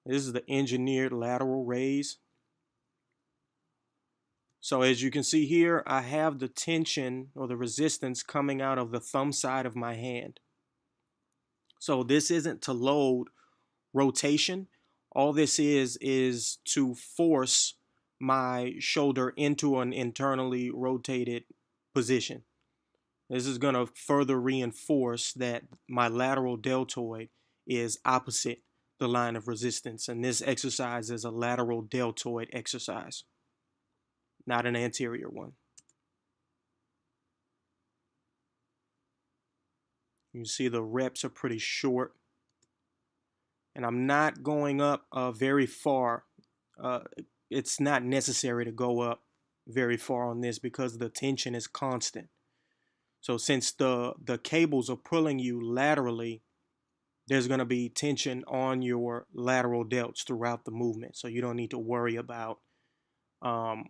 This is the engineered lateral raise. So as you can see here, I have the tension or the resistance coming out of the thumb side of my hand. So this isn't to load rotation. All this is to force my shoulder into an internally rotated position. This is going to further reinforce that my lateral deltoid is opposite the line of resistance. And this exercise is a lateral deltoid exercise, not an anterior one. You see the reps are pretty short. And I'm not going up very far. Uh, it's not necessary to go up very far on this because the tension is constant. So since the cables are pulling you laterally, there's going to be tension on your lateral delts throughout the movement. So you don't need to worry about um,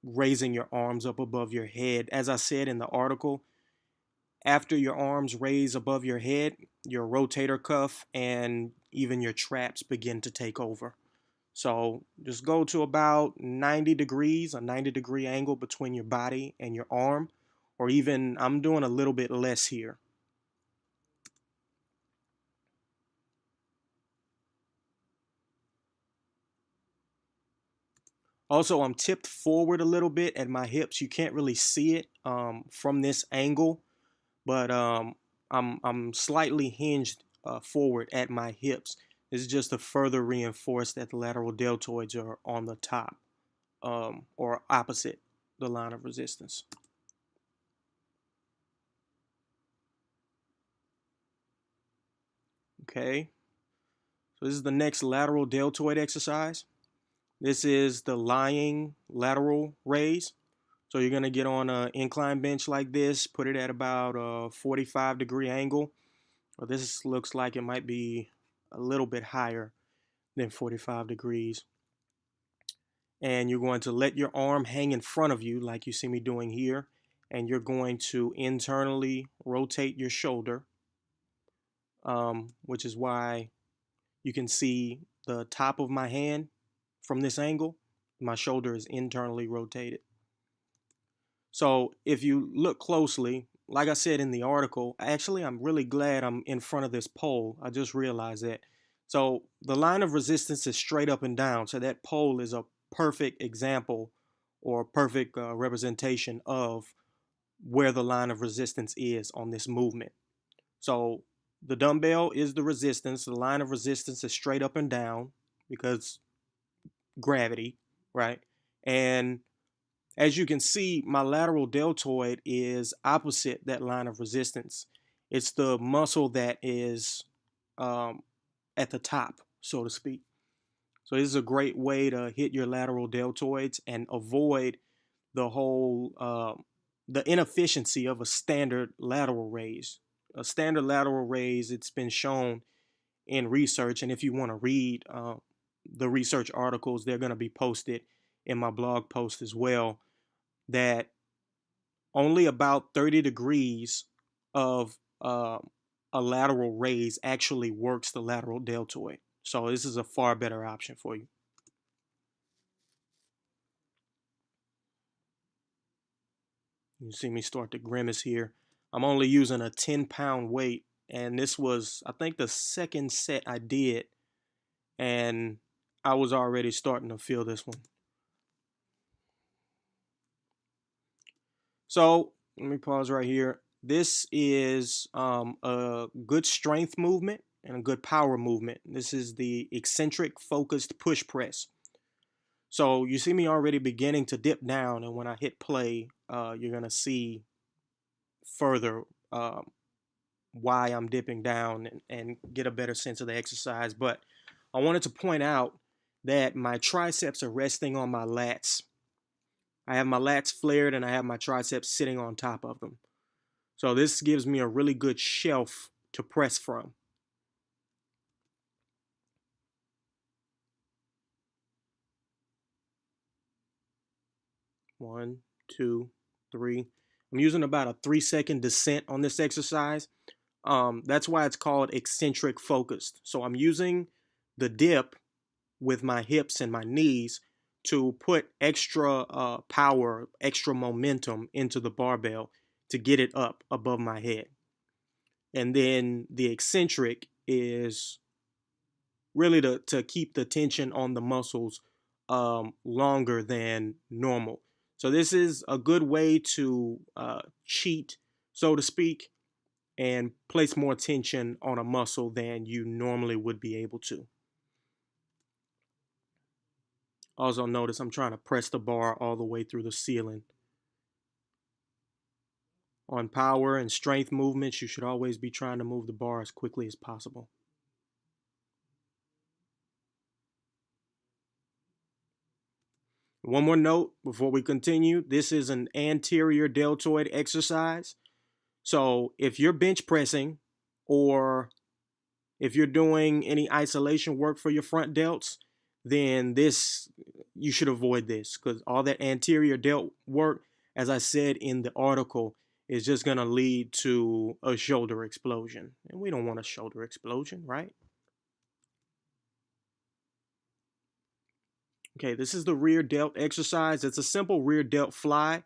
raising your arms up above your head. As I said in the article, after your arms raise above your head, your rotator cuff and even your traps begin to take over. So just go to about 90 degrees, a 90-degree angle between your body and your arm, or even I'm doing a little bit less here. Also, I'm tipped forward a little bit at my hips. You can't really see it from this angle, but I'm slightly hinged forward at my hips. This is just to further reinforce that the lateral deltoids are on the top or opposite the line of resistance. Okay, so this is the next lateral deltoid exercise. This is the lying lateral raise. So you're going to get on an incline bench like this, put it at about a 45-degree angle. Well, this looks like it might be a little bit higher than 45 degrees. And you're going to let your arm hang in front of you like you see me doing here. And you're going to internally rotate your shoulder, which is why you can see the top of my hand from this angle. My shoulder is internally rotated. So if you look closely, like I said in the article, actually, I'm really glad I'm in front of this pole. I just realized that. So the line of resistance is straight up and down. So that pole is a perfect example or perfect representation of where the line of resistance is on this movement. So the dumbbell is the resistance. The line of resistance is straight up and down because gravity, right? And as you can see, my lateral deltoid is opposite that line of resistance. It's the muscle that is um, at the top, so to speak. So this is a great way to hit your lateral deltoids and avoid the inefficiency of a standard lateral raise. A standard lateral raise, it's been shown in research, and if you want to read the research articles, they're going to be posted in my blog post as well, that only about 30 degrees of a lateral raise actually works the lateral deltoid. So this is a far better option for you. You see me start to grimace here. I'm only using a 10-pound weight, and this was, I think, the second set I did, and I was already starting to feel this one. So let me pause right here. This is a good strength movement and a good power movement. This is the eccentric focused push press. So you see me already beginning to dip down, and when I hit play, you're gonna see further why I'm dipping down and get a better sense of the exercise. But I wanted to point out that my triceps are resting on my lats. I have my lats flared and I have my triceps sitting on top of them. So this gives me a really good shelf to press from. One, two, three. I'm using about a 3-second descent on this exercise. That's why it's called eccentric focused. So I'm using the dip with my hips and my knees to put extra power, extra momentum into the barbell to get it up above my head. And then the eccentric is really to keep the tension on the muscles longer than normal. So this is a good way to cheat, so to speak, and place more tension on a muscle than you normally would be able to. Also notice I'm trying to press the bar all the way through the ceiling. On power and strength movements, you should always be trying to move the bar as quickly as possible. One more note before we continue. This is an anterior deltoid exercise. So if you're bench pressing or if you're doing any isolation work for your front delts, then you should avoid this because all that anterior delt work, as I said in the article, is just going to lead to a shoulder explosion. And we don't want a shoulder explosion, right? Okay, this is the rear delt exercise. It's a simple rear delt fly,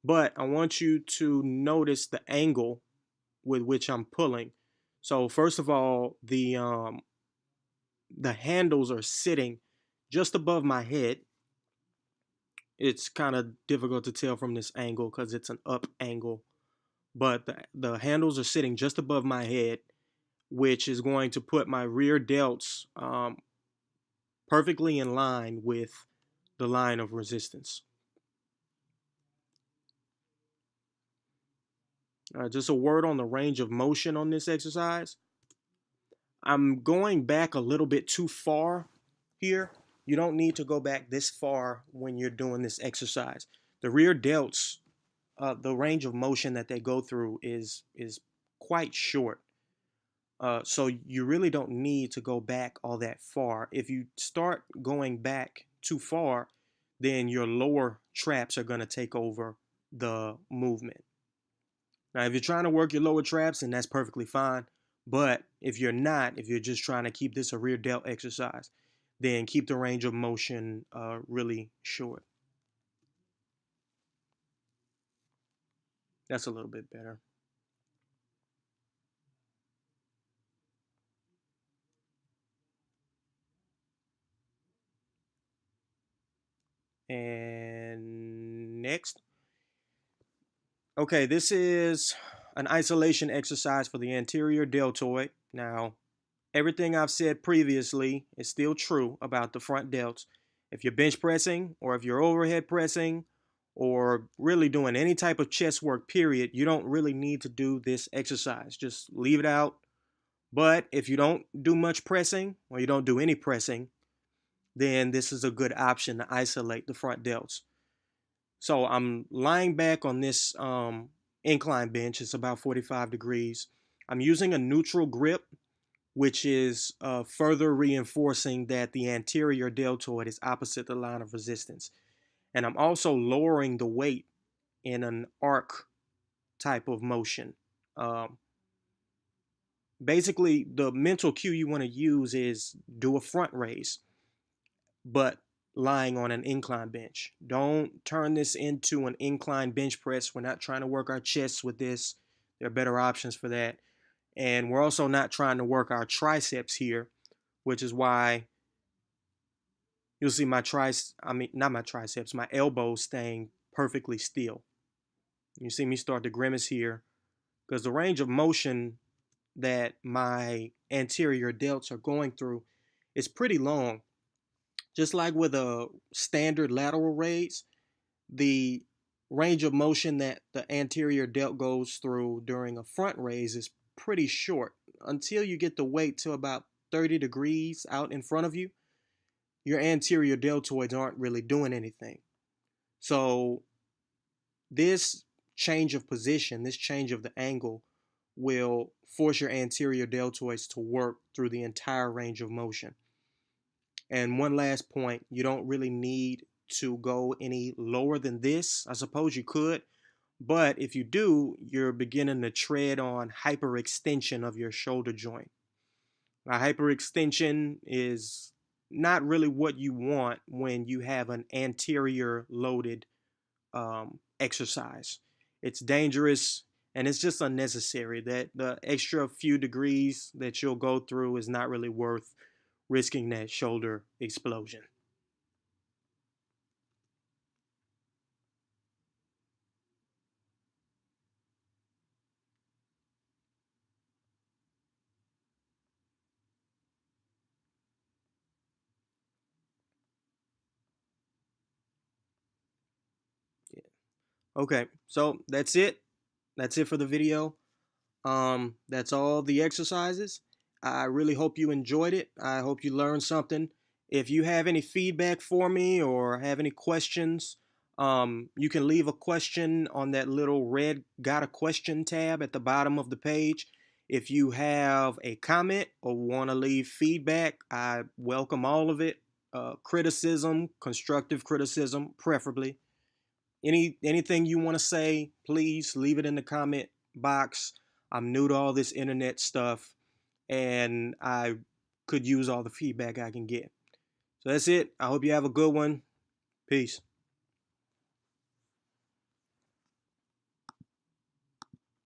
but I want you to notice the angle with which I'm pulling. So first of all, the handles are sitting just above my head. It's kind of difficult to tell from this angle because it's an up angle, but the handles are sitting just above my head, which is going to put my rear delts perfectly in line with the line of resistance. Just a word on the range of motion on this exercise. I'm going back a little bit too far here. You don't need to go back this far when you're doing this exercise. The rear delts, the range of motion that they go through is quite short. So you really don't need to go back all that far. If you start going back too far, then your lower traps are going to take over the movement. Now, if you're trying to work your lower traps, then that's perfectly fine. But if you're not, if you're just trying to keep this a rear delt exercise, then keep the range of motion really short. That's a little bit better. And next. Okay, this is an isolation exercise for the anterior deltoid. Now, everything I've said previously is still true about the front delts. If you're bench pressing or if you're overhead pressing or really doing any type of chest work, period, you don't really need to do this exercise. Just leave it out. But if you don't do much pressing or you don't do any pressing, then this is a good option to isolate the front delts. So I'm lying back on this incline bench. It's about 45 degrees. I'm using a neutral grip, which is further reinforcing that the anterior deltoid is opposite the line of resistance. And I'm also lowering the weight in an arc type of motion. Um, Basically, the mental cue you want to use is do a front raise, but lying on an incline bench. Don't turn this into an incline bench press. We're not trying to work our chests with this. There are better options for that. And we're also not trying to work our triceps here, which is why you'll see not my triceps, my elbows staying perfectly still. You see me start to grimace here because the range of motion that my anterior delts are going through is pretty long. Just like with a standard lateral raise, the range of motion that the anterior delt goes through during a front raise is pretty short until you get the weight to about 30 degrees out in front of you. Your anterior deltoids aren't really doing anything. So this change of position, this change of the angle will force your anterior deltoids to work through the entire range of motion. And one last point, you don't really need to go any lower than this. I suppose you could, but if you do, you're beginning to tread on hyperextension of your shoulder joint. A hyperextension is not really what you want when you have an anterior loaded exercise. It's dangerous and it's just unnecessary. That the extra few degrees that you'll go through is not really worth risking that shoulder explosion. Yeah. Okay, so that's it. That's it for the video. That's all the exercises. I really hope you enjoyed it. I hope you learned something. If you have any feedback for me or have any questions, you can leave a question on that little red Got a Question tab at the bottom of the page. If you have a comment or want to leave feedback, I welcome all of it. Criticism, constructive criticism, preferably. Anything you want to say, please leave it in the comment box. I'm new to all this internet stuff and I could use all the feedback I can get. So that's it. I hope you have a good one. Peace.